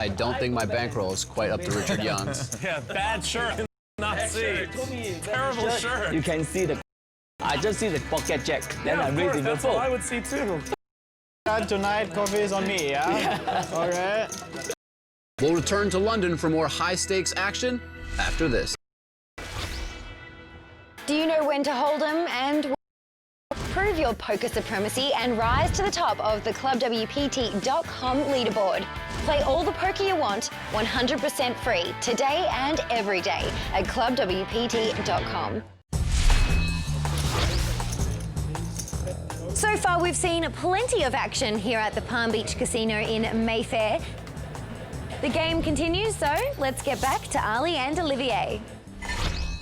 I don't think my bankroll is quite up to Richard Young's. Yeah, bad shirt. Not see. Terrible shirt. You can see the... I just see the pocket jack. Then Yeah, I'm of ready course, to that's fold. what I would see too. Tonight, coffee is on me, yeah? Okay. We'll return to London for more high-stakes action after this. Do you know when to hold 'em and prove your poker supremacy and rise to the top of the ClubWPT.com leaderboard? Play all the poker you want 100% free today and every day at ClubWPT.com. So far, we've seen plenty of action here at the Palm Beach Casino in Mayfair. The game continues, so let's get back to Ali and Olivier.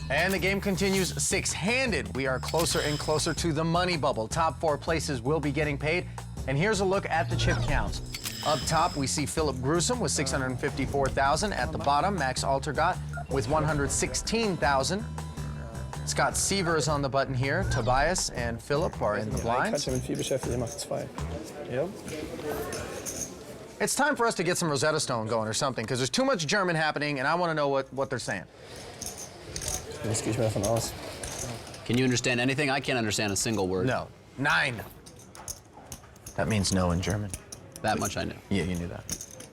And the game continues six-handed. We are closer and closer to the money bubble. Top four places will be getting paid. And here's a look at the chip counts. Up top, we see Philip Grusom with 654,000. At the bottom, Max Altergott with 116,000. Scott Seaver is on the button here. Tobias and Philip are in the blinds. Yep. It's time for us to get some Rosetta Stone going or something, because there's too much German happening, and I want to know what they're saying. Can you understand anything? I can't understand a single word. No. 9. That means no in German. That much I know. Yeah, you knew that.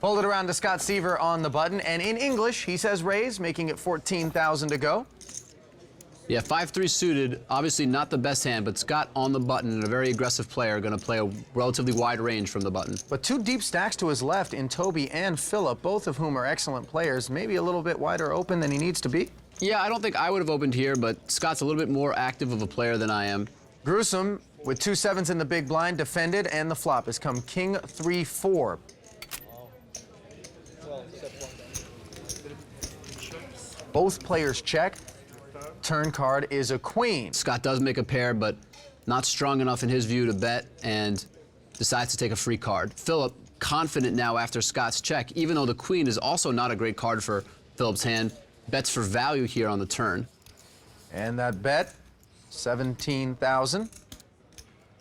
Fold it around to Scott Seaver on the button, and in English, he says raise, making it 14,000 to go. Yeah, 5-3 suited, obviously not the best hand, but Scott on the button and a very aggressive player, going to play a relatively wide range from the button. But two deep stacks to his left in Toby and Philip, both of whom are excellent players, maybe a little bit wider open than he needs to be. Yeah, I don't think I would have opened here, but Scott's a little bit more active of a player than I am. Grusom, with 2 7s in the big blind, defended, and the flop has come King 3-4. Both players check. Turn card is a queen. Scott does make a pair, but not strong enough in his view to bet, and decides to take a free card. Philip, confident now after Scott's check, even though the queen is also not a great card for Philip's hand, bets for value here on the turn. And that bet, 17,000.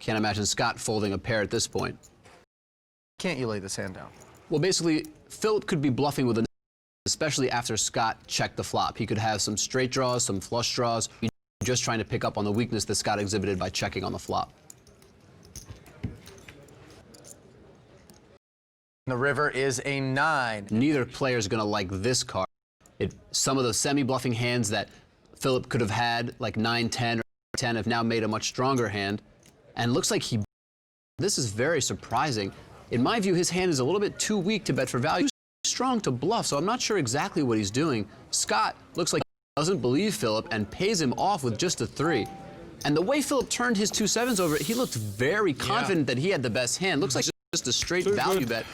Can't imagine Scott folding a pair at this point. Can't you lay this hand down? Well, basically, Philip could be bluffing with a, especially after Scott checked the flop. He could have some straight draws, some flush draws. You're just trying to pick up on the weakness that Scott exhibited by checking on the flop. The river is a 9. Neither player is going to like this card. Some of the semi-bluffing hands that Philip could have had, like 9, 10, or 10, have now made a much stronger hand. And looks like he... This is very surprising. In my view, his hand is a little bit too weak to bet for value. Strong to bluff, so I'm not sure exactly what he's doing. Scott looks like he doesn't believe Philip and pays him off with just a 3. And the way Philip turned his 2 7s over, he looked very confident that he had the best hand. Looks like just a straight value bet.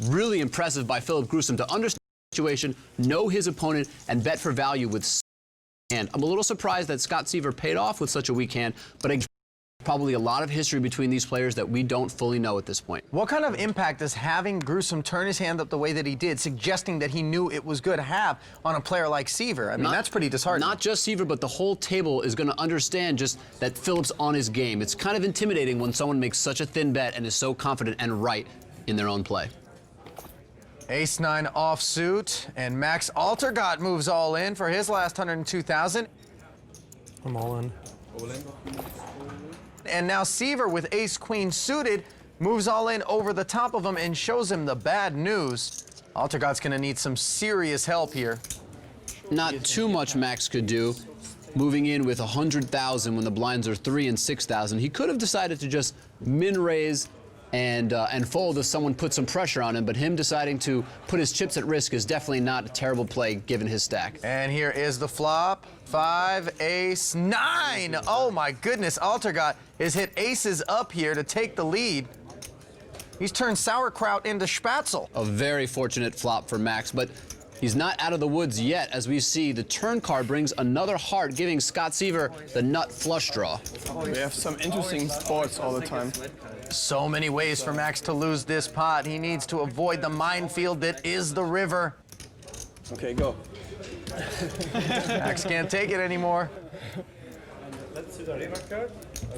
Really impressive by Philip Grusom to understand the situation, know his opponent, and bet for value with hand. I'm a little surprised that Scott Seaver paid off with such a weak hand, but probably a lot of history between these players that we don't fully know at this point. What kind of impact does having Grusom turn his hand up the way that he did, suggesting that he knew it was good, have on a player like Seaver? I mean, that's pretty disheartening. Not just Seaver, but the whole table is going to understand just that Philip's on his game. It's kind of intimidating when someone makes such a thin bet and is so confident and right in their own play. Ace-9 offsuit, and Max Altergott moves all in for his last 102,000. I'm all in. And now Seaver with ace-queen suited moves all in over the top of him and shows him the bad news. Altergott's going to need some serious help here. Not too much Max could do. Moving in with 100,000 when the blinds are 3 and 6,000. He could have decided to just min-raise and fold if someone put some pressure on him, but him deciding to put his chips at risk is definitely not a terrible play given his stack. And here is the flop. 5, ace, 9. Oh my goodness, Altergott has hit aces up here to take the lead. He's turned sauerkraut into Spatzel. A very fortunate flop for Max, but he's not out of the woods yet. As we see, the turn card brings another heart, giving Scott Seaver the nut flush draw. We have some interesting spots all the time. So many ways for Max to lose this pot. He needs to avoid the minefield that is the river. Okay, go. Max can't take it anymore.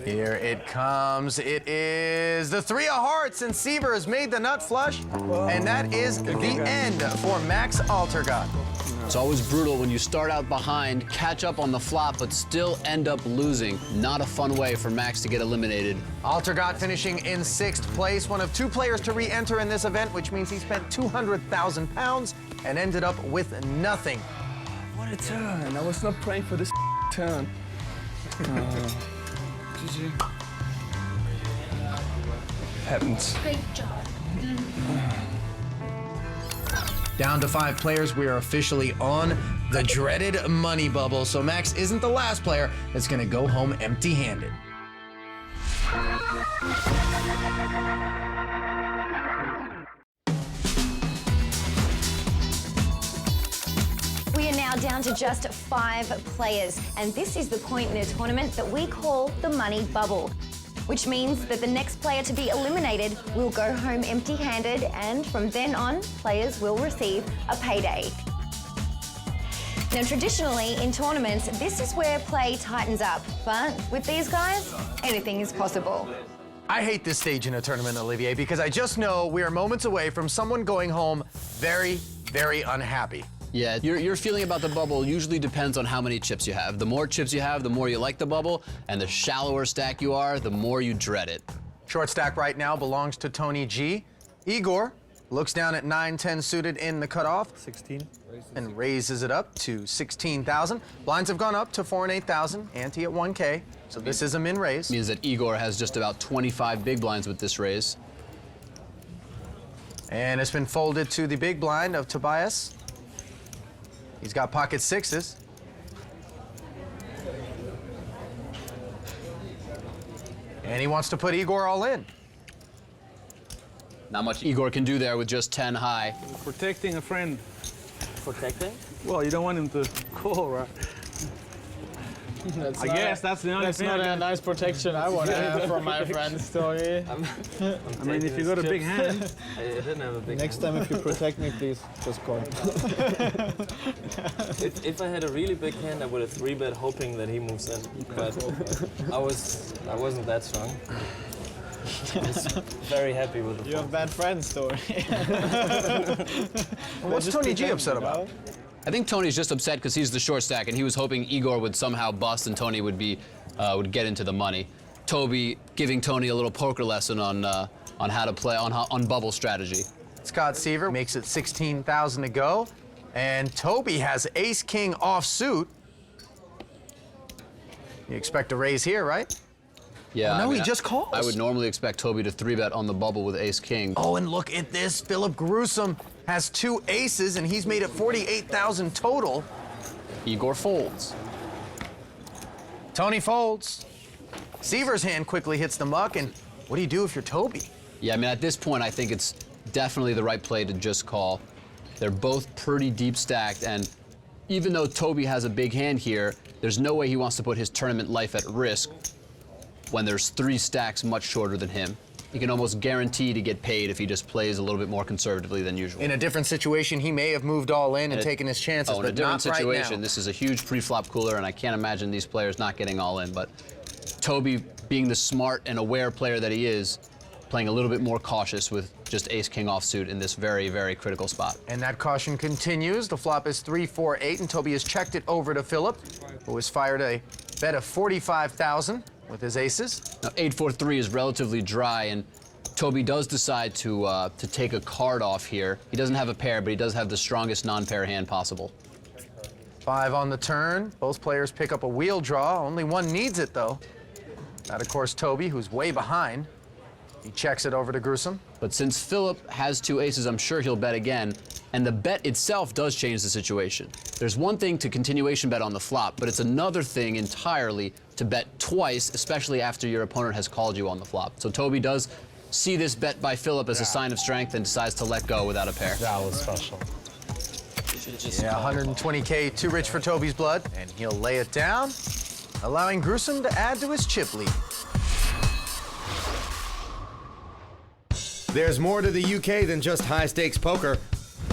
Here it comes. It is the 3 of hearts, and Seaver has made the nut flush, and that is the end for Max Altergott. It's always brutal when you start out behind, catch up on the flop, but still end up losing. Not a fun way for Max to get eliminated. Altergott finishing in 6th place, one of 2 players to re-enter in this event, which means he spent 200,000 pounds and ended up with nothing. What a turn. I was not praying for this turn. GG. Happens. Great job. Down to 5 players, we are officially on the dreaded money bubble. So Max isn't the last player that's gonna go home empty-handed. We are now down to just 5 players, and this is the point in the tournament that we call the money bubble, which means that the next player to be eliminated will go home empty-handed, and from then on, players will receive a payday. Now, traditionally in tournaments, this is where play tightens up, but with these guys, anything is possible. I hate this stage in a tournament, Olivier, because I just know we are moments away from someone going home very, very unhappy. Yeah, your feeling about the bubble usually depends on how many chips you have. The more chips you have, the more you like the bubble, and the shallower stack you are, the more you dread it. Short stack right now belongs to Tony G. Igor looks down at 9-10 suited in the cutoff. 16. And raises it up to 16,000. Blinds have gone up to 4 and 8,000. Ante at 1K. So this is a min raise. Means that Igor has just about 25 big blinds with this raise. And it's been folded to the big blind of Tobias. He's got pocket 6s. And he wants to put Igor all in. Not much Igor can do there with just 10 high. Protecting a friend. Protecting? Well, you don't want him to call, right? I guess that's the only That's thing. not a nice protection I want to have from my friends, Tony. I mean, if you got a big hand. I didn't have a big Next time, if you protect me, please, just call. If I had a really big hand, I would have 3-bet hoping that he moves in. But I wasn't that strong. I was very happy with the You have bad friends, Tony. What's Tony G upset about? I think Tony's just upset because he's the short stack, and he was hoping Igor would somehow bust and Tony would would get into the money. Toby giving Tony a little poker lesson on how to play on bubble strategy. Scott Seaver makes it 16,000 to go, and Toby has ace-king offsuit. You expect a raise here, right? Yeah. Oh, no, I mean, he just calls. I would normally expect Toby to 3-bet on the bubble with ace-king. Oh, and look at this. Philip Gruesome has 2 aces, and he's made it 48,000 total. Igor folds. Tony folds. Seaver's hand quickly hits the muck, and what do you do if you're Toby? Yeah, I mean, at this point, I think it's definitely the right play to just call. They're both pretty deep stacked, and even though Toby has a big hand here, there's no way he wants to put his tournament life at risk when there's 3 stacks much shorter than him. He can almost guarantee to get paid if he just plays a little bit more conservatively than usual. In a different situation, he may have moved all in and taken his chances, in a but different not situation, right now. this is a huge pre-flop cooler, and I can't imagine these players not getting all in. But Toby, being the smart and aware player that he is, playing a little bit more cautious with just ace-king offsuit in this very, very critical spot. And that caution continues. The flop is 3-4-8, and Toby has checked it over to Philip, who has fired a bet of 45,000 with his aces. Now, 8-4-3 is relatively dry, and Toby does decide to take a card off here. He doesn't have a pair, but he does have the strongest non-pair hand possible. 5 on the turn. Both players pick up a wheel draw. Only one needs it, though. That, of course, Toby, who's way behind. He checks it over to Gruesome. But since Philip has 2 aces, I'm sure he'll bet again. And the bet itself does change the situation. There's one thing to continuation bet on the flop, but it's another thing entirely to bet twice, especially after your opponent has called you on the flop. So Toby does see this bet by Philip as a sign of strength and decides to let go without a pair. That was special. Yeah, 120K too rich for Toby's blood, and he'll lay it down, allowing Gruesome to add to his chip lead. There's more to the UK than just high-stakes poker.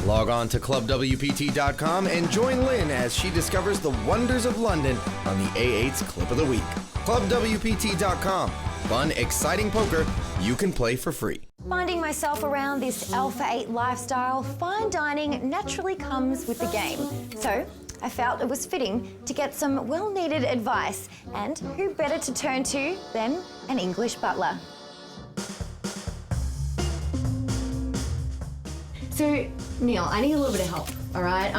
Log on to clubwpt.com and join Lynn as she discovers the wonders of London on the A8's Clip of the Week. Clubwpt.com. Fun, exciting poker you can play for free. Finding myself around this Alpha 8 lifestyle, fine dining naturally comes with the game. So I felt it was fitting to get some well-needed advice, and who better to turn to than an English butler. So, Neil, I need a little bit of help, all right?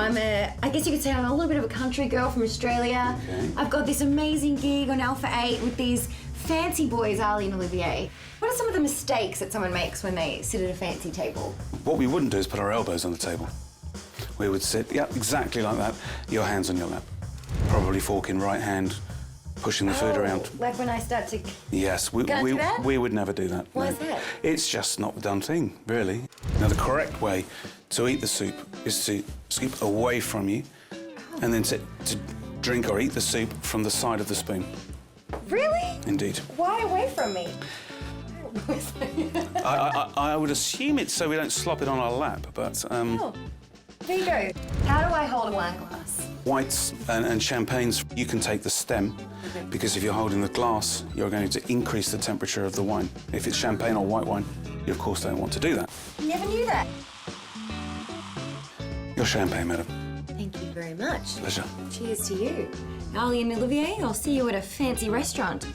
I guess you could say I'm a little bit of a country girl from Australia. Okay. I've got this amazing gig on Alpha 8 with these fancy boys, Ali and Olivier. What are some of the mistakes that someone makes when they sit at a fancy table? What we wouldn't do is put our elbows on the table. We would sit, yeah, exactly like that, your hands on your lap. Probably fork in right hand, pushing the food around. Like when I start to... Yes, we would never do that. Why is that? It's just not the done thing, really. Now, the correct way to eat the soup is to scoop away from you and then to drink or eat the soup from the side of the spoon. Really? Indeed. Why away from me? I would assume it's so we don't slop it on our lap, but... Oh. Here you go. How do I hold a wine glass? Whites and champagnes, you can take the stem, because if you're holding the glass, you're going to increase the temperature of the wine. If it's champagne or white wine, you of course don't want to do that. Never knew that. Your champagne, madam. Thank you very much. Pleasure. Cheers to you. Ali and Olivier, I'll see you at a fancy restaurant.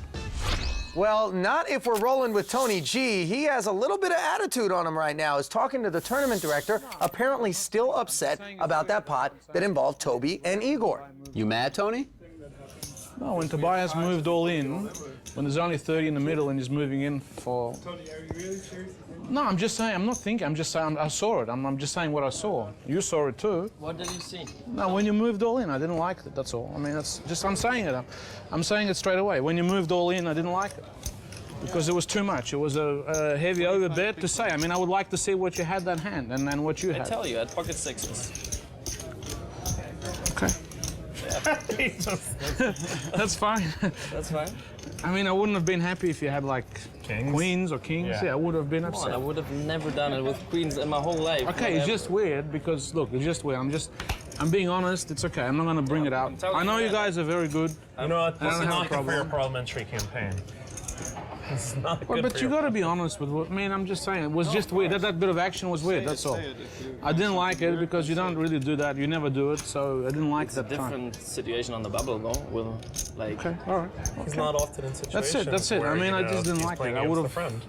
Well, not if we're rolling with Tony G. He has a little bit of attitude on him right now. He's talking to the tournament director, apparently still upset about that pot that involved Toby and Igor. You mad, Tony? No, when Tobias moved all in, when there's only 30 in the middle and he's moving in for... No, I'm just saying, I'm not thinking, I'm just saying, I saw it. I'm just saying what I saw. You saw it too. What did you see? No, when you moved all in, I didn't like it, that's all. I mean, that's just, I'm saying it. I'm saying it straight away. When you moved all in, I didn't like it. Because it was too much. It was a heavy overbet to say. I mean, I would like to see what you had that hand and then what you had. I tell you, at pocket sixes. Okay. That's fine. That's fine. I mean, I wouldn't have been happy if you had like queens or kings. Yeah, I would have been upset. I would have never done it with queens in my whole life. Okay, it's just weird because, look, it's just weird. I'm being honest, it's okay. I'm not going to bring it out. I know you guys are very good. You know what? This is not good for your problem. parliamentary campaign. This is not good But you got to be honest with what, I mean, I'm just saying, it was just weird. That bit of action was weird, that's all. I didn't like it because you don't really do that. You never do it, so I didn't like that time. Different situation on the bubble, though. With, like, Okay, all right. He's not often in situations. That's it. where, I mean, I just didn't he's like playing it. I against would a friend.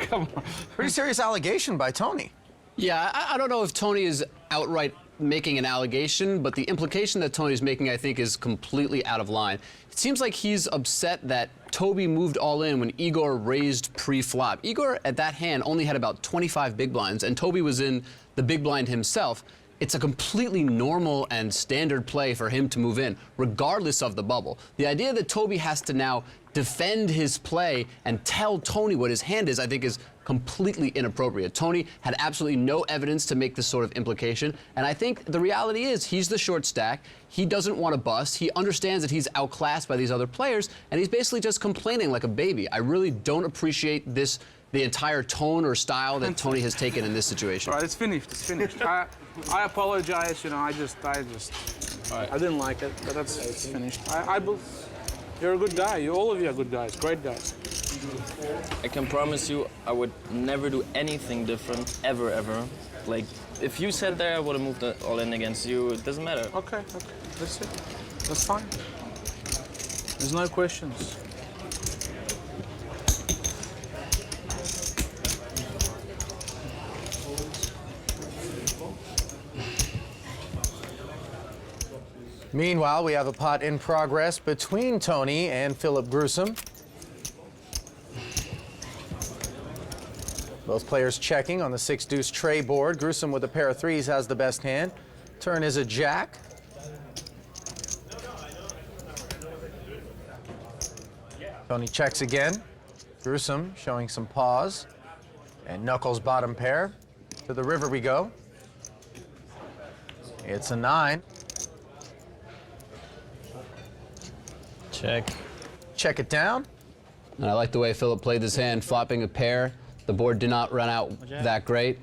Come on. Pretty serious allegation by Tony. Yeah, I don't know if Tony is outright making an allegation, but the implication that Tony's making, I think, is completely out of line. It seems like he's upset that Toby moved all in when Igor raised pre-flop. Igor, at that hand, only had about 25 big blinds, and Toby was in the big blind himself. It's a completely normal and standard play for him to move in, regardless of the bubble. The idea that Toby has to now defend his play and tell Tony what his hand is, I think, is completely inappropriate. Tony had absolutely no evidence to make this sort of implication, and I think the reality is he's the short stack. He doesn't want to bust. He understands that he's outclassed by these other players, and he's basically just complaining like a baby. I really don't appreciate this, the entire tone or style that Tony has taken in this situation. All right, it's finished. It's finished. I apologize. You know, I didn't like it, but it's finished. You're a good guy. All of you are good guys. Great guys. I can promise you, I would never do anything different, ever. Like, if you sat there, I would have moved it all in against you. It doesn't matter. Okay. That's it. That's fine. There's no questions. Meanwhile, we have a pot in progress between Tony and Philip Grusom. Both players checking on the 6-deuce tray board. Grusom with a pair of threes has the best hand. Turn is a jack. Tony checks again. Grusom showing some pause. And knuckles bottom pair. To the river we go. It's a 9. Check. Check it down. And I like the way Philip played this hand, flopping a pair. The board did not run out that great.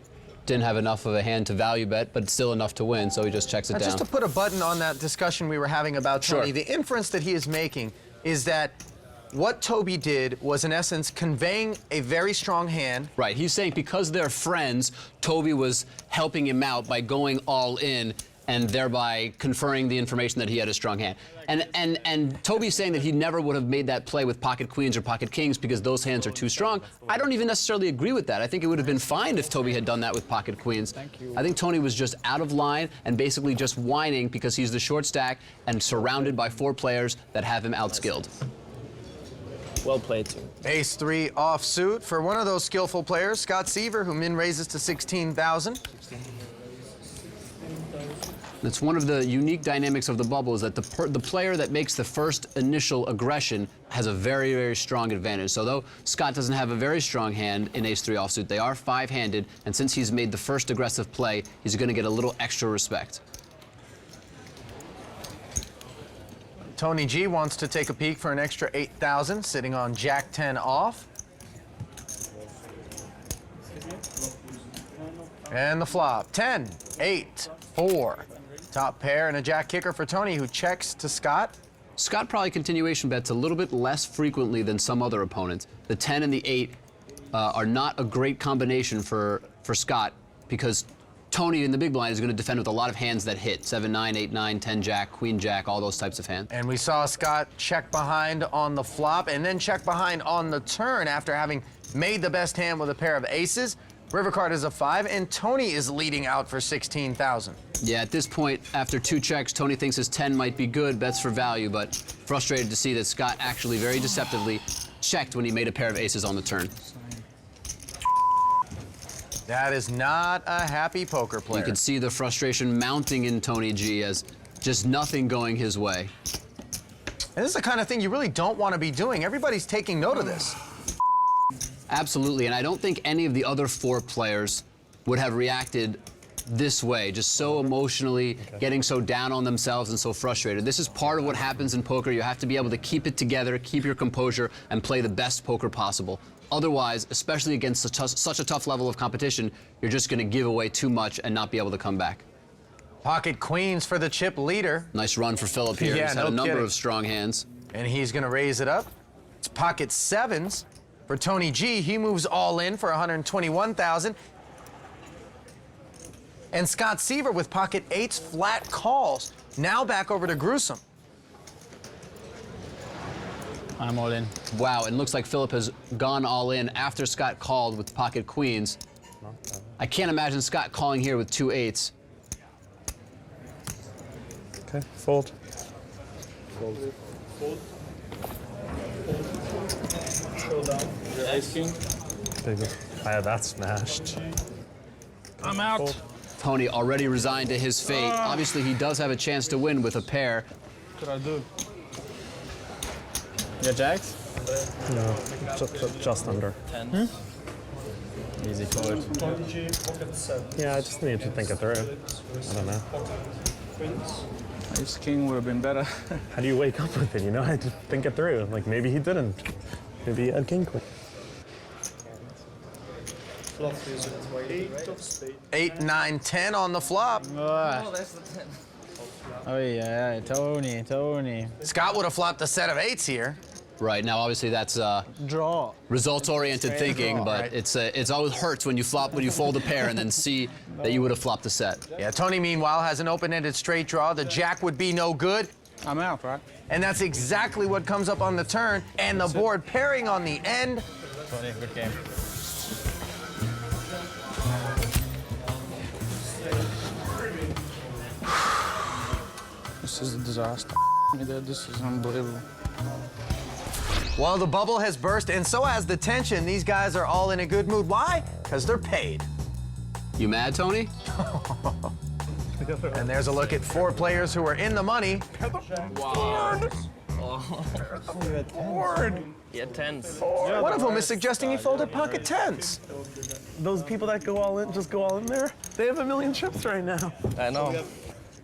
didn't have enough of a hand to value bet, but still enough to win, so he just checks it down. Just to put a button on that discussion we were having about Tony, Sure. the inference that he is making is that what Toby did was, in essence, conveying a very strong hand. Right, he's saying because they're friends, Toby was helping him out by going all in and thereby conferring the information that he had a strong hand. And Toby's saying that he never would have made that play with pocket queens or pocket kings because those hands are too strong. I don't even necessarily agree with that. I think it would have been fine if Toby had done that with pocket queens. I think Tony was just out of line and basically just whining because he's the short stack and surrounded by 4 players that have him outskilled. Well played, too. Ace-3 offsuit for one of those skillful players, Scott Seaver, who min raises to 16,000. That's one of the unique dynamics of the bubble is that the player that makes the first initial aggression has a very, very strong advantage. So though Scott doesn't have a very strong hand in ace-3 offsuit, they are 5-handed, and since he's made the first aggressive play, he's going to get a little extra respect. Tony G wants to take a peek for an extra 8,000, sitting on Jack-10 off. And the flop, 10, 8, 4. Top pair and a jack kicker for Tony, who checks to Scott. Scott probably continuation bets a little bit less frequently than some other opponents. The 10 and the 8 are not a great combination for Scott because Tony in the big blind is going to defend with a lot of hands that hit. 7-9, 8-9, 10-jack, queen-jack, all those types of hands. And we saw Scott check behind on the flop and then check behind on the turn after having made the best hand with a pair of aces. River card is a 5, and Tony is leading out for 16,000. Yeah, at this point, after 2 checks, Tony thinks his 10 might be good, bets for value, but frustrated to see that Scott actually very deceptively checked when he made a pair of aces on the turn. That is not a happy poker player. You can see the frustration mounting in Tony G as just nothing going his way. And this is the kind of thing you really don't want to be doing. Everybody's taking note of this. Absolutely, and I don't think any of the other 4 players would have reacted this way, just so emotionally getting so down on themselves and so frustrated. This is part of what happens in poker. You have to be able to keep it together, keep your composure, and play the best poker possible. Otherwise, especially against such a tough level of competition, you're just going to give away too much and not be able to come back. Pocket queens for the chip leader. Nice run for Philip here. Yeah, He's had no a number kidding. of strong hands. And he's going to raise it up. It's pocket 7s for Tony G. He moves all in for 121,000. And Scott Seaver with pocket 8s, flat calls. Now back over to Gruesome. I'm all in. Wow, and looks like Philip has gone all in after Scott called with pocket queens. I can't imagine Scott calling here with 2 8s. Okay, fold. Fold. Showdown. Ace king. Ah, that's smashed. I'm out. Fold. Tony already resigned to his fate. Obviously, he does have a chance to win with a pair. What could I do? You got jacks? No, just under. 10. Easy fold. Yeah, I just need to think it through. I don't know. Queens. Ace king would have been better. How do you wake up with it, you know? I just think it through. Like, maybe he didn't. Maybe he had king queen. Flop is 8 of spades. 8, 9, 10 on the flop. Oh, that's the 10. Oh yeah, Tony. Scott would have flopped a set of 8s here. Right, now obviously that's Draw. results-oriented thinking, but it's always hurts when you fold a pair and then see that you would have flopped a set. Yeah, Tony, meanwhile, has an open-ended straight draw. The jack would be no good. I'm out, right? And that's exactly what comes up on the turn. And the board pairing on the end. Tony, good game. This is a disaster. This is unbelievable. Well, the bubble has burst, and so has the tension. These guys are all in a good mood. Why? Because they're paid. You mad, Tony? And there's a look at 4 players who are in the money. Yeah, 10s. One of them is suggesting he folded pocket 10s. Those people that go all in, just go all in there, they have 1 million chips right now. I know.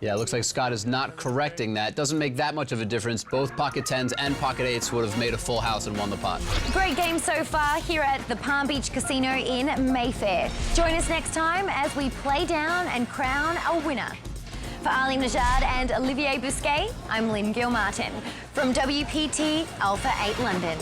Yeah, it looks like Scott is not correcting that. Doesn't make that much of a difference. Both pocket 10s and pocket 8s would have made a full house and won the pot. Great game so far here at the Palm Beach Casino in Mayfair. Join us next time as we play down and crown a winner. For Ali Najad and Olivier Bousquet, I'm Lynn Gilmartin from WPT Alpha 8 London.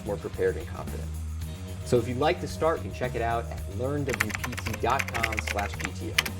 much more prepared and confident. So if you'd like to start, you can check it out at learnwpt.com/GTO.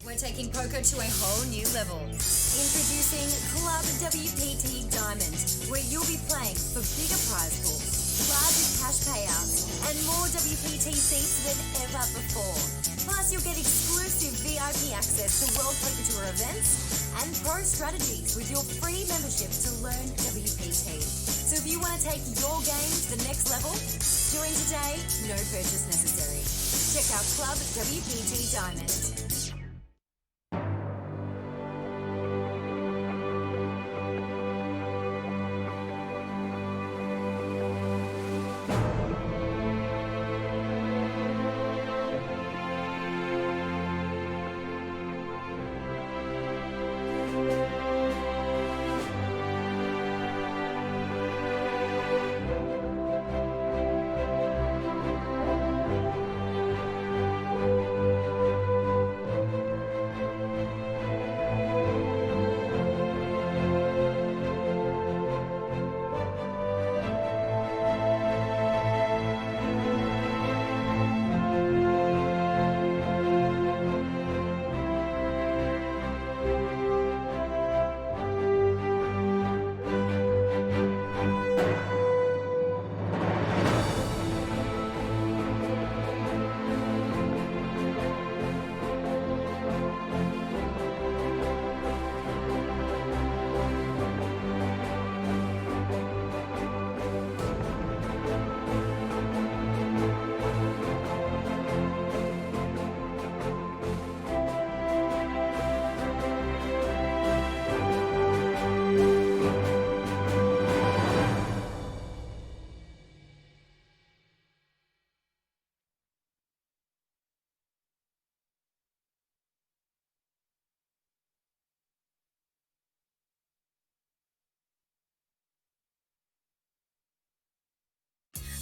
We're taking poker to a whole new level. Introducing Club WPT Diamond, where you'll be playing for bigger prize pools, larger cash payouts, and more WPT seats than ever before. Plus, you'll get exclusive VIP access to World Poker Tour events and pro strategies with your free membership to Learn WPT. So if you want to take your game to the next level, join today, no purchase necessary. Check out Club WPT Diamond.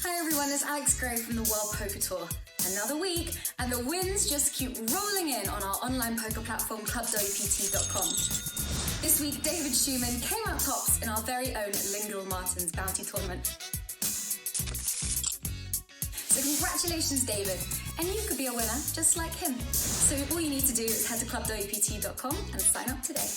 Hi everyone, it's Alex Gray from the World Poker Tour. Another week, and the wins just keep rolling in on our online poker platform, ClubWPT.com. This week, David Schumann came out tops in our very own Lingle Martins Bounty Tournament. So congratulations, David, and you could be a winner just like him. So all you need to do is head to ClubWPT.com and sign up today.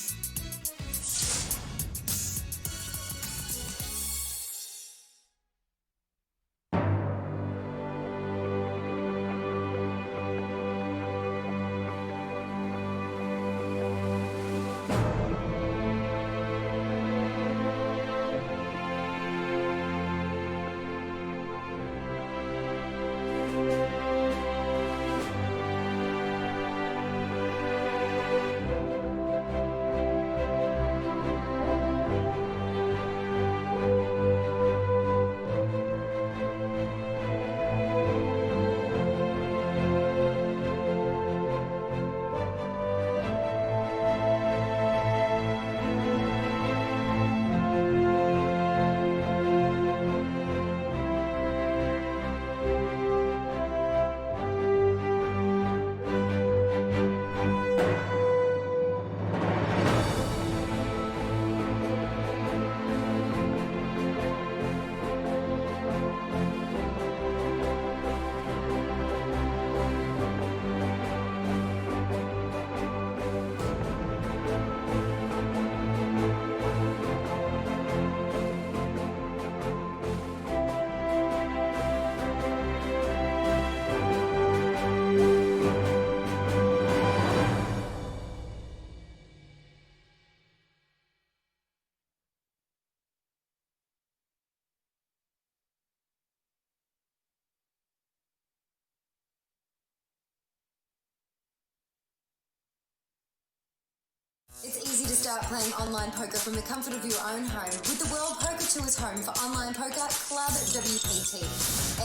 start playing online poker from the comfort of your own home with the World Poker Tour's home for online poker, Club WPT.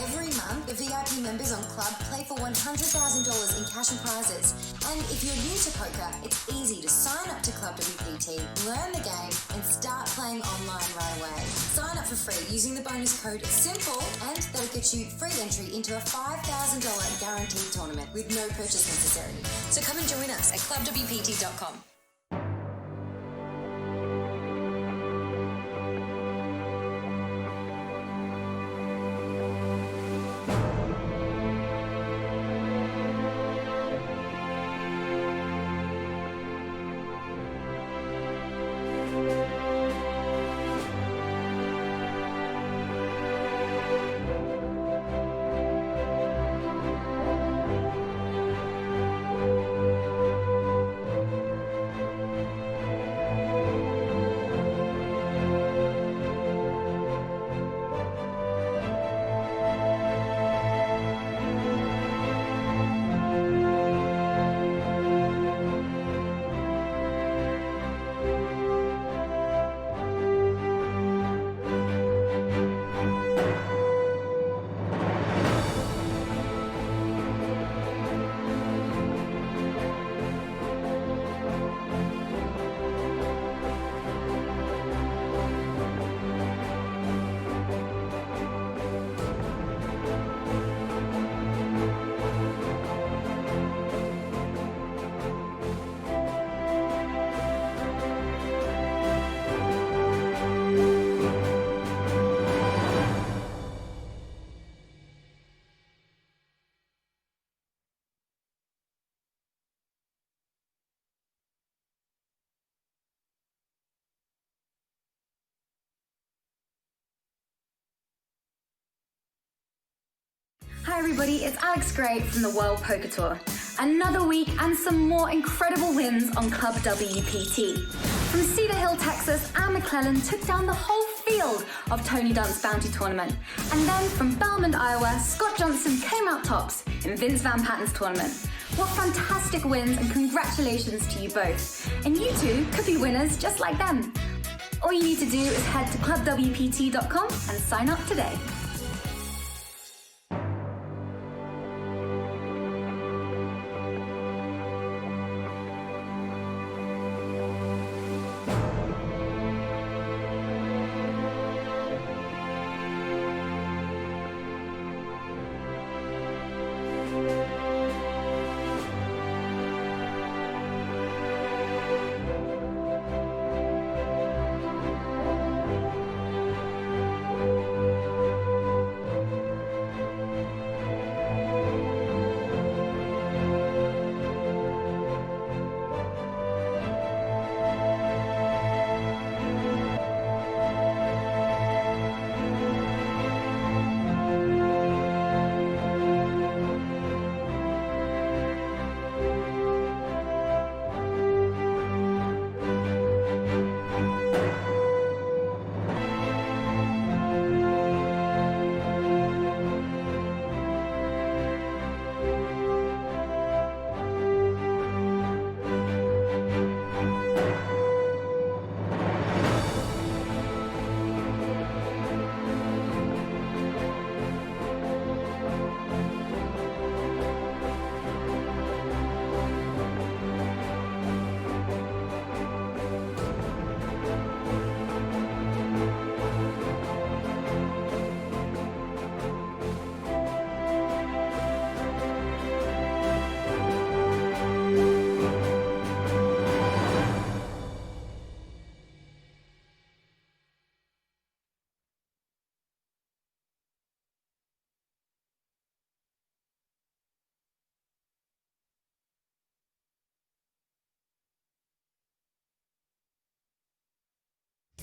Every month, the VIP members on Club play for $100,000 in cash and prizes. And if you're new to poker, it's easy to sign up to Club WPT, learn the game, and start playing online right away. Sign up for free using the bonus code SIMPLE, and that'll get you free entry into a $5,000 guaranteed tournament with no purchase necessary. So come and join us at clubwpt.com. Hi everybody, it's Alex Gray from the World Poker Tour. Another week and some more incredible wins on Club WPT. From Cedar Hill, Texas, Anne McClellan took down the whole field of Tony Dunn's Bounty Tournament. And then from Belmond, Iowa, Scott Johnson came out tops in Vince Van Patten's tournament. What fantastic wins, and congratulations to you both. And you too could be winners just like them. All you need to do is head to clubwpt.com and sign up today.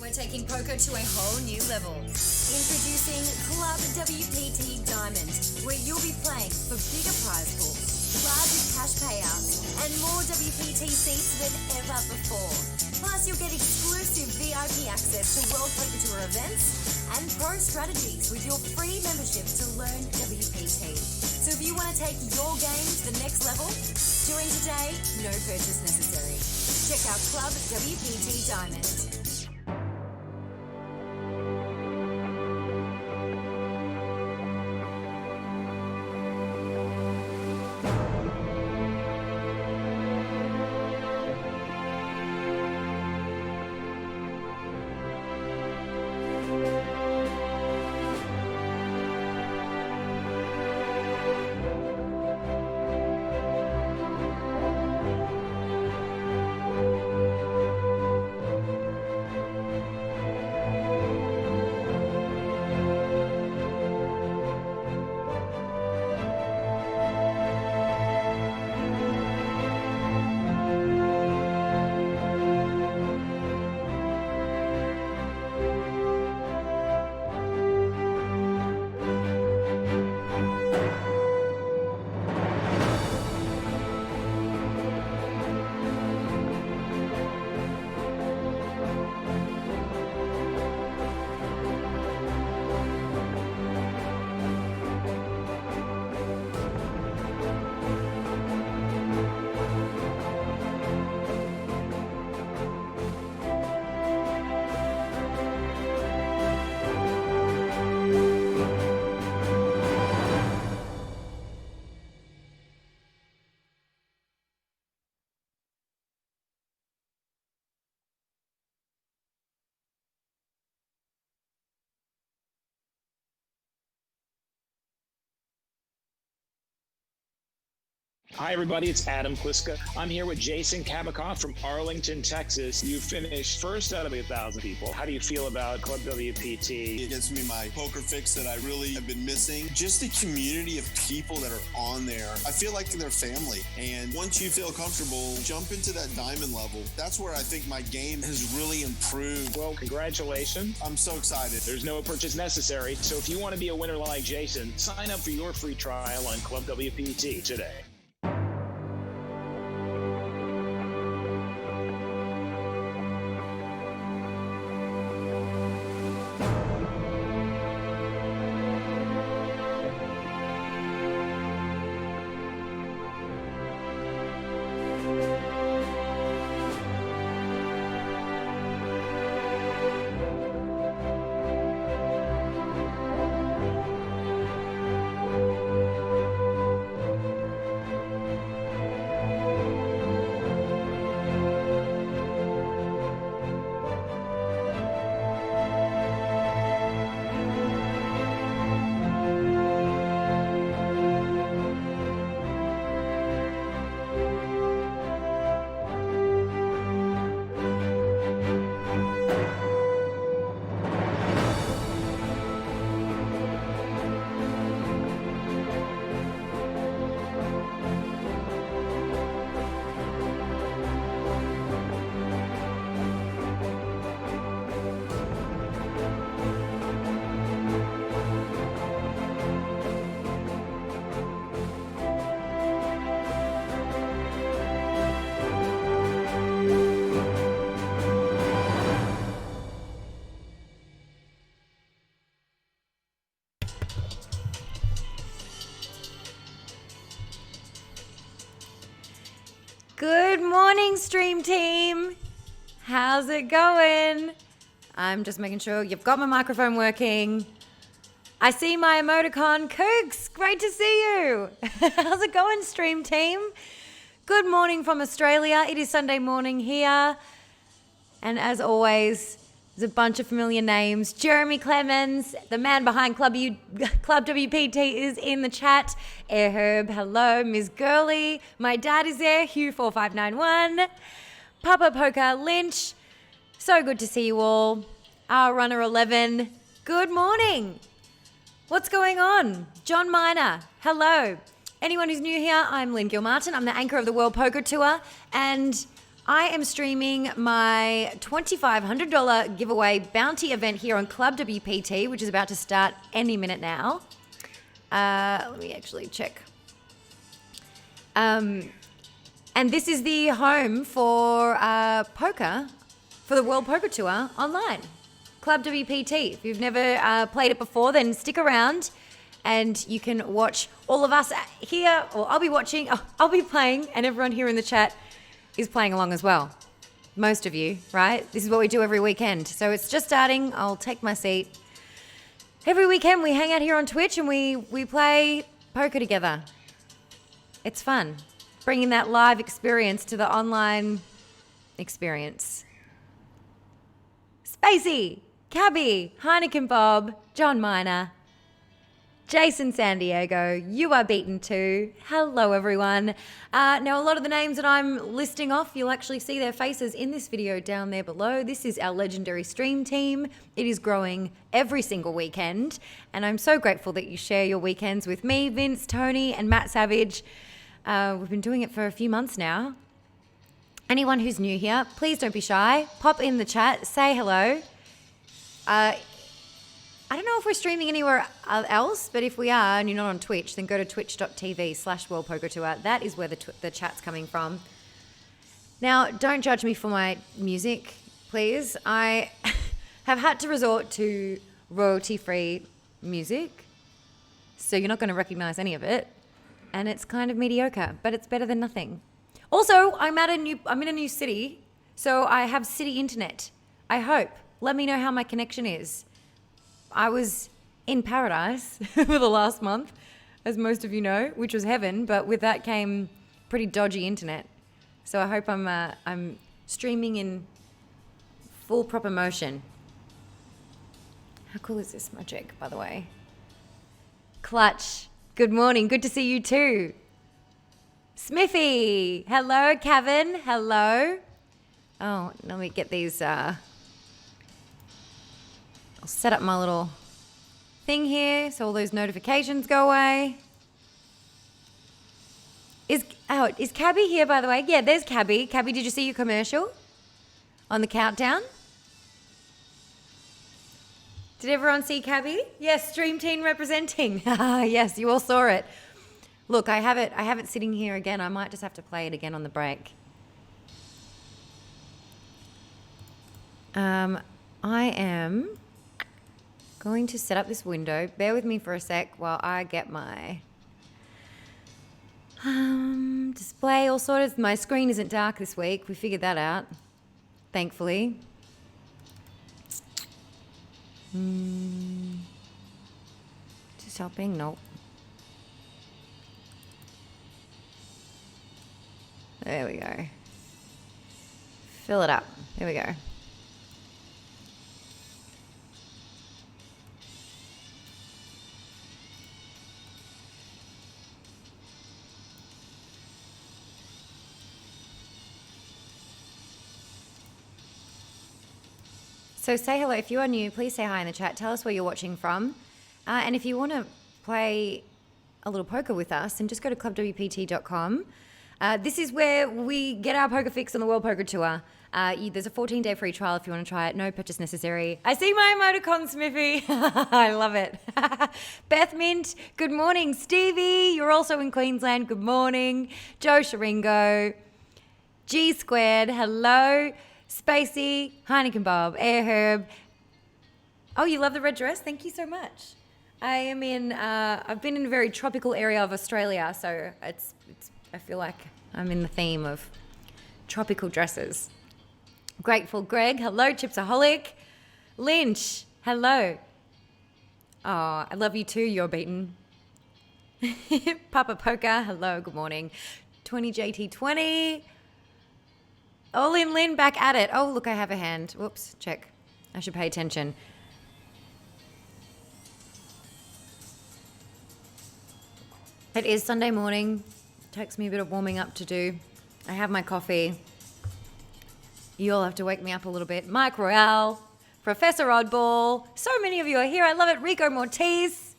We're taking poker to a whole new level. Introducing Club WPT Diamond, where you'll be playing for bigger prize pools, larger cash payouts, and more WPT seats than ever before. Plus, you'll get exclusive VIP access to World Poker Tour events and pro strategies with your free membership to learn WPT. So if you want to take your game to the next level, join today, no purchase necessary. check out Club WPT Diamond. Hi, everybody. It's Adam Kliska. I'm here with Jason Kabikoff from Arlington, Texas. You finished first out of 1,000 people. How do you feel about Club WPT? It gives me my poker fix that I really have been missing. Just the community of people that are on there. I feel like they're family. And once you feel comfortable, jump into that diamond level. That's where I think my game has really improved. Well, congratulations. I'm so excited. There's no purchase necessary. So if you want to be a winner like Jason, sign up for your free trial on Club WPT today. Good morning, stream team. How's it going? I'm just making sure you've got my microphone working. I see my emoticon. Cooks, great to see you. How's it going, stream team? Good morning from Australia. It is Sunday morning here. And as always, there's a bunch of familiar names. Jeremy Clemens, the man behind Club WPT, is in the chat. Air Herb, hello. Ms. Gurley, my dad is there. Hugh4591. Papa Poker Lynch, so good to see you all. Our Runner 11, good morning. What's going on? John Miner, hello. Anyone who's new here, I'm Lynn Gilmartin. I'm the anchor of the World Poker Tour, and I am streaming my $2,500 giveaway bounty event here on Club WPT, which is about to start any minute now. Let me actually check. And this is the home for poker for the World Poker Tour online. Club WPT. If you've never played it before, then stick around and you can watch all of us here, or I'll be watching, I'll be playing, and everyone here in the chat is playing along as well. Most of you, right? This is what we do every weekend. So it's just starting. I'll take my seat. Every weekend we hang out here on Twitch and we play poker together. It's fun. Bringing that live experience to the online experience. Spacey, Cabby, Heineken Bob, John Miner, Jason San Diego, you are beaten too. Hello, everyone. Now, a lot of the names that I'm listing off, you'll actually see their faces in this video down there below. This is our legendary stream team. It is growing every single weekend, and I'm so grateful that you share your weekends with me, Vince, Tony, and Matt Savage. We've been doing it for a few months now. Anyone who's new here, please don't be shy. Pop in the chat, say hello. I don't know if we're streaming anywhere else, but if we are and you're not on Twitch, then go to twitch.tv/worldpokertour. That is where the chat's coming from. Now, don't judge me for my music, please. I have had to resort to royalty-free music, so you're not going to recognize any of it, and it's kind of mediocre, but it's better than nothing. Also, I'm in a new city, so I have city internet. I hope. Let me know how my connection is. I was in paradise for the last month, as most of you know, which was heaven, but with that came pretty dodgy internet. So I hope I'm streaming in full proper motion. How cool is this magic, by the way? Clutch, good morning. Good to see you too. Smithy, hello. Kevin, hello. Oh, let me get these... I'll set up my little thing here so all those notifications go away. Is Cabby here, by the way? Yeah, there's Cabby. Cabby, did you see your commercial on the countdown? Did everyone see Cabby? Yes, Stream Team representing. Yes, you all saw it. Look, I have it sitting here again. I might just have to play it again on the break. I am going to set up this window. Bear with me for a sec while I get my display all sorted. My screen isn't dark this week. We figured that out, thankfully. Just helping? Nope. There we go. Fill it up. There we go. So say hello. If you are new, please say hi in the chat. Tell us where you're watching from. And if you want to play a little poker with us, then just go to clubwpt.com. This is where we get our poker fix on the World Poker Tour. There's a 14-day free trial if you want to try it. No purchase necessary. I see my emoticon, Smithy. I love it. Beth Mint, good morning. Stevie, you're also in Queensland. Good morning. Joe Sharingo. G Squared, hello. Spacey, Heineken Bob, Air Herb. Oh, you love the red dress? Thank you so much. I've been in a very tropical area of Australia, so I feel like I'm in the theme of tropical dresses. Grateful Greg, hello. Chipsaholic. Lynch, hello. Oh, I love you too, you're beaten. Papa Poker, hello, good morning. 20JT20. Oh, Lynn, back at it. Oh, look, I have a hand. Whoops, check. I should pay attention. It is Sunday morning. Takes me a bit of warming up to do. I have my coffee. You all have to wake me up a little bit. Mike Royale, Professor Oddball. So many of you are here. I love it. Rico Mortiz.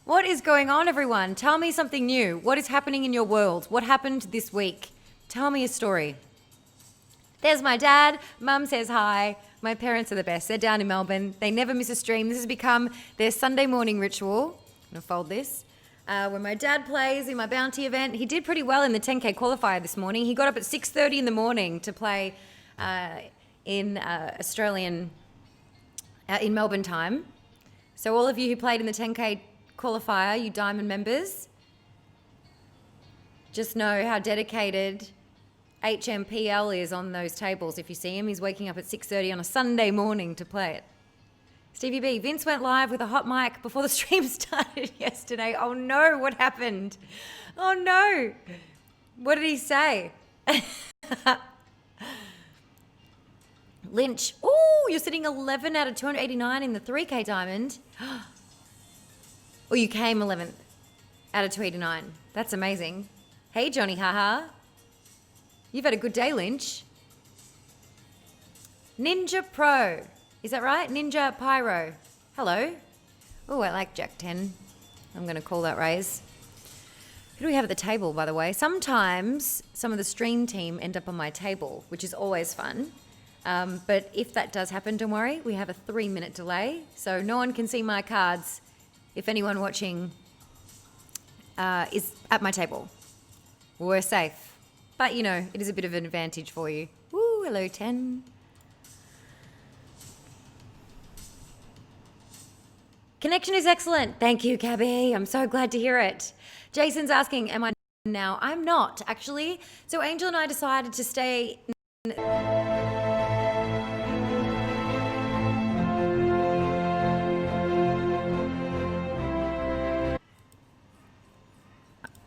What is going on, everyone? Tell me something new. What is happening in your world? What happened this week? Tell me a story. There's my dad. Mum says hi. My parents are the best. They're down in Melbourne. They never miss a stream. This has become their Sunday morning ritual. I'm going to fold this. When my dad plays in my bounty event, he did pretty well in the 10K qualifier this morning. He got up at 6:30 in the morning to play in Melbourne time. So all of you who played in the 10K qualifier, you Diamond members, just know how dedicated HMPL is on those tables. If you see him, he's waking up at 6:30 on a Sunday morning to play it. Stevie B, Vince went live with a hot mic before the stream started yesterday. Oh no, what happened? Oh no. What did he say? Lynch, oh, you're sitting 11 out of 289 in the 3K diamond. Oh, you came 11th out of 289. That's amazing. Hey, Johnny, haha. You've had a good day, Lynch. Ninja Pro. Is that right? Ninja Pyro. Hello. Oh, I like Jack 10. I'm going to call that raise. Who do we have at the table, by the way? Sometimes some of the stream team end up on my table, which is always fun. But if that does happen, don't worry. We have a 3-minute delay, so no one can see my cards if anyone watching is at my table. We're safe. But, you know, it is a bit of an advantage for you. Woo, hello, 10. Connection is excellent. Thank you, Cabby. I'm so glad to hear it. Jason's asking, am I now? I'm not, actually. So Angel and I decided to stay...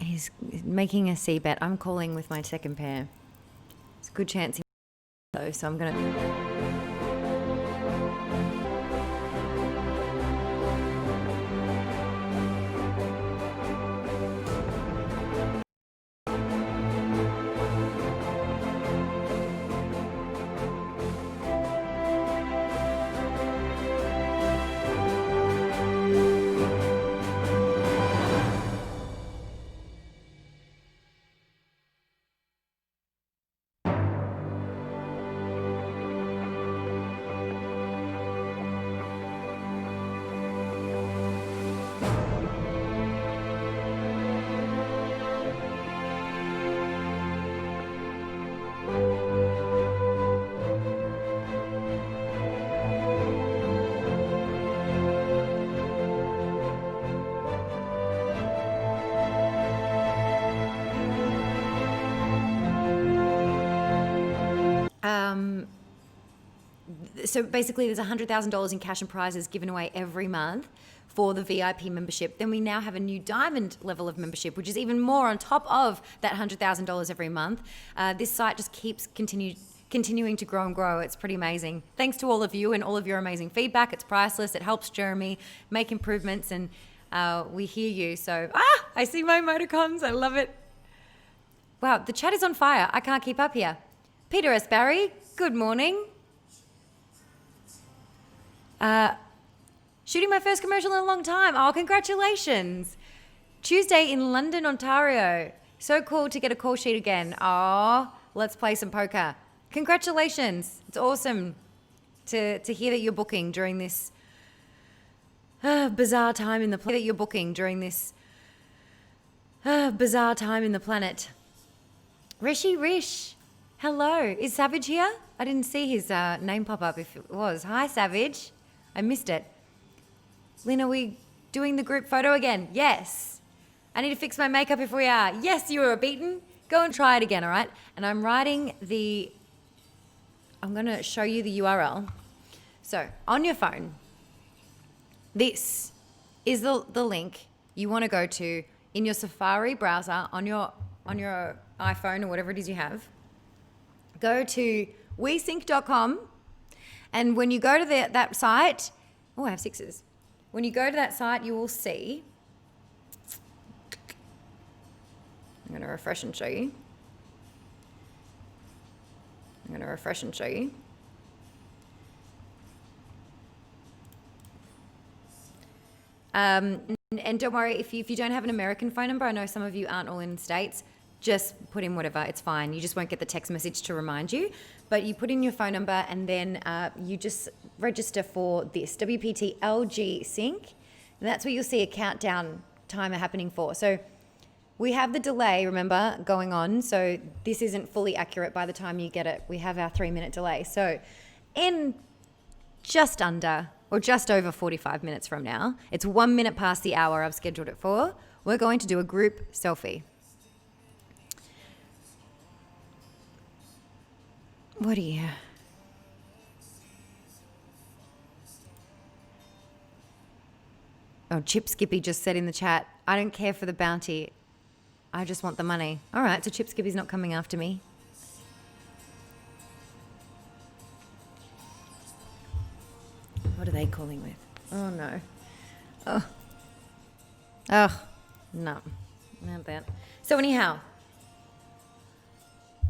He's making a C bet. I'm calling with my second pair. It's a good chance though, so I'm going to... So basically there's $100,000 in cash and prizes given away every month for the VIP membership. Then we now have a new diamond level of membership, which is even more on top of that $100,000 every month. This site just keeps continuing to grow and grow. It's pretty amazing. Thanks to all of you and all of your amazing feedback. It's priceless. It helps Jeremy make improvements, and we hear you. So, I see my emoticons. I love it. Wow, the chat is on fire. I can't keep up here. Peter S. Barry, good morning. Shooting my first commercial in a long time. Oh, congratulations. Tuesday in London, Ontario. So cool to get a call sheet again. Oh, let's play some poker. Congratulations. It's awesome to hear that you're booking during this bizarre time in the planet. Rishi Rish. Hello. Is Savage here? I didn't see his name pop up if it was. Hi, Savage. I missed it. Lynn, are we doing the group photo again? Yes. I need to fix my makeup if we are. Yes, you are beaten. Go and try it again, all right? And I'm going to show you the URL. So on your phone, this is the link you want to go to in your Safari browser on your iPhone or whatever it is you have. Go to wesync.com, and when you go to that site, oh, I have sixes. When you go to that site, you will see, I'm going to refresh and show you. And don't worry, if you don't have an American phone number, I know some of you aren't all in the States, just put in whatever, it's fine. You just won't get the text message to remind you. But you put in your phone number, and then you just register for this, WPT LG Sync. And that's where you'll see a countdown timer happening for. So we have the delay, remember, going on. So this isn't fully accurate by the time you get it. We have our 3-minute delay. So in just under or just over 45 minutes from now, it's 1 minute past the hour I've scheduled it for, we're going to do a group selfie. What are you? Oh, Chip Skippy just said in the chat, I don't care for the bounty. I just want the money. All right, so Chip Skippy's not coming after me. What are they calling with? Oh, no. Oh. Oh, no. Not that. So anyhow,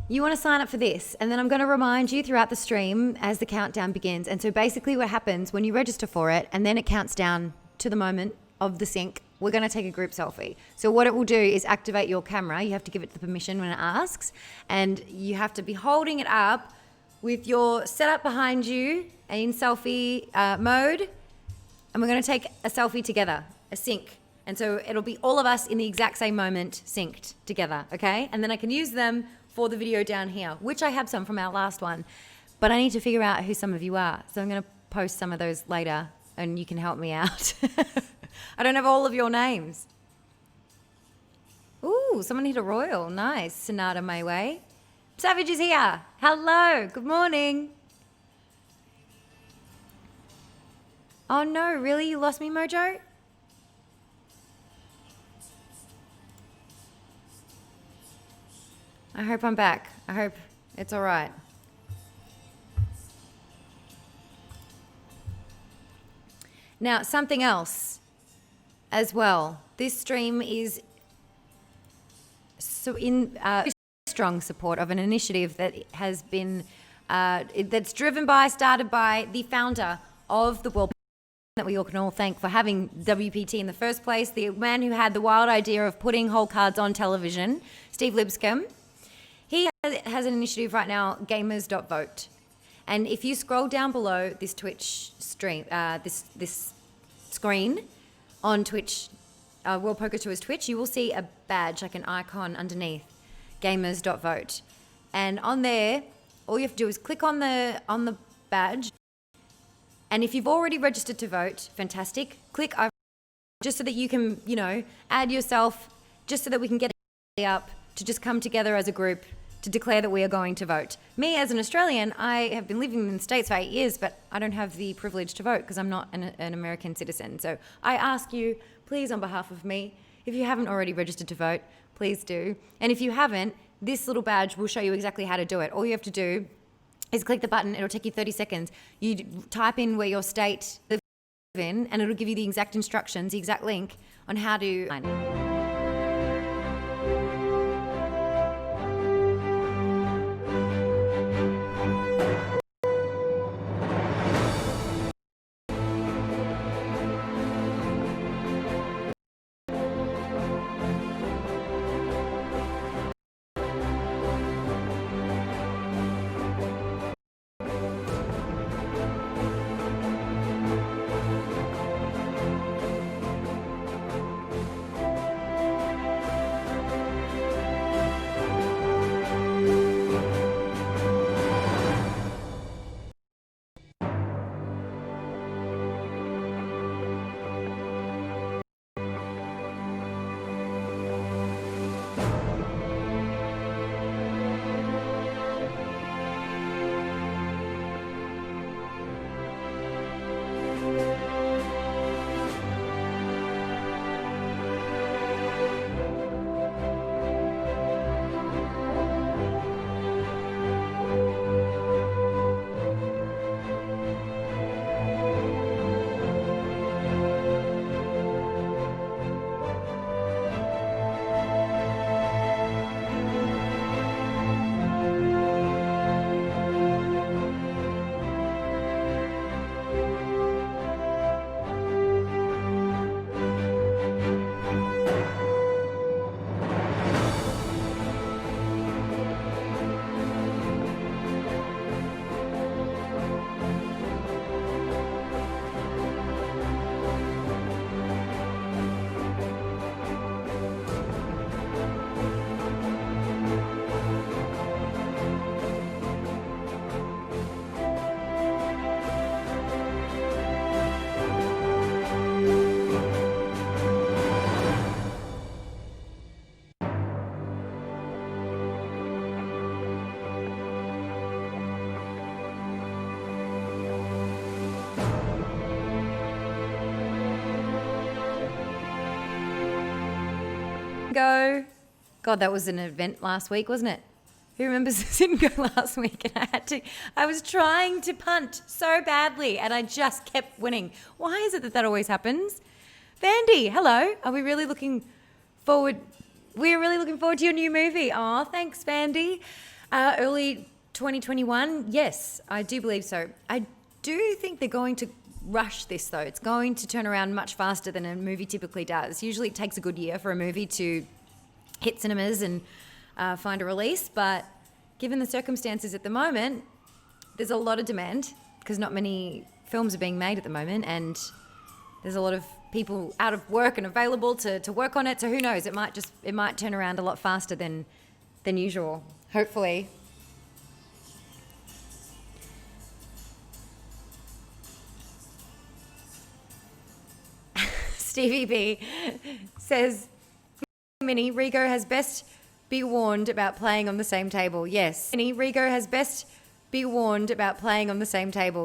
you want to sign up for this, and then I'm going to remind you throughout the stream as the countdown begins. And so basically what happens when you register for it, and then it counts down to the moment of the sync, we're going to take a group selfie. So what it will do is activate your camera. You have to give it the permission when it asks, and you have to be holding it up with your setup behind you in selfie mode, and we're going to take a selfie together, a sync. And so it'll be all of us in the exact same moment synced together, okay? And then I can use them for the video down here, which I have some from our last one, but I need to figure out who some of you are. So I'm going to post some of those later, and you can help me out. I don't have all of your names. Ooh, someone hit a royal. Nice. Sonata Mayway. Savage is here. Hello. Good morning. Oh no, really? You lost me, Mojo? I hope I'm back. I hope it's all right. Now, something else as well. This stream is so in strong support of an initiative that has been that's started by the founder of the World that we all can all thank for having WPT in the first place, the man who had the wild idea of putting whole cards on television, Steve Lipscomb. He has an initiative right now, gamers.vote. And if you scroll down below this Twitch stream, this screen on Twitch, World Poker Tour's Twitch, you will see a badge, like an icon underneath, gamers.vote. And on there, all you have to do is click on the badge. And if you've already registered to vote, fantastic. Click over just so that you can, add yourself, just so that we can get it up to just come together as a group to declare that we are going to vote. Me, as an Australian, I have been living in the States for 8 years, but I don't have the privilege to vote because I'm not an American citizen. So I ask you, please, on behalf of me, if you haven't already registered to vote, please do. And if you haven't, this little badge will show you exactly how to do it. All you have to do is click the button. It'll take you 30 seconds. You type in where your state lives in, and it'll give you the exact instructions, the exact link on how to... Go. God, that was an event last week, wasn't it? Who remembers Sit and Go last week? And I was trying to punt so badly and I just kept winning. Why is it that always happens? Vandy, hello. Are we really looking forward? We're really looking forward to your new movie. Oh, thanks, Vandy. Early 2021. Yes, I do believe so. I do think they're going to rush this, though. It's going to turn around much faster than a movie typically does. Usually it takes a good year for a movie to hit cinemas and find a release, but given the circumstances at the moment, there's a lot of demand because not many films are being made at the moment, and there's a lot of people out of work and available to work on it. So who knows? It might turn around a lot faster than usual. Hopefully. Stevie B says, Minnie, Rigo has best be warned about playing on the same table. Yes. Minnie, Rigo has best be warned about playing on the same table.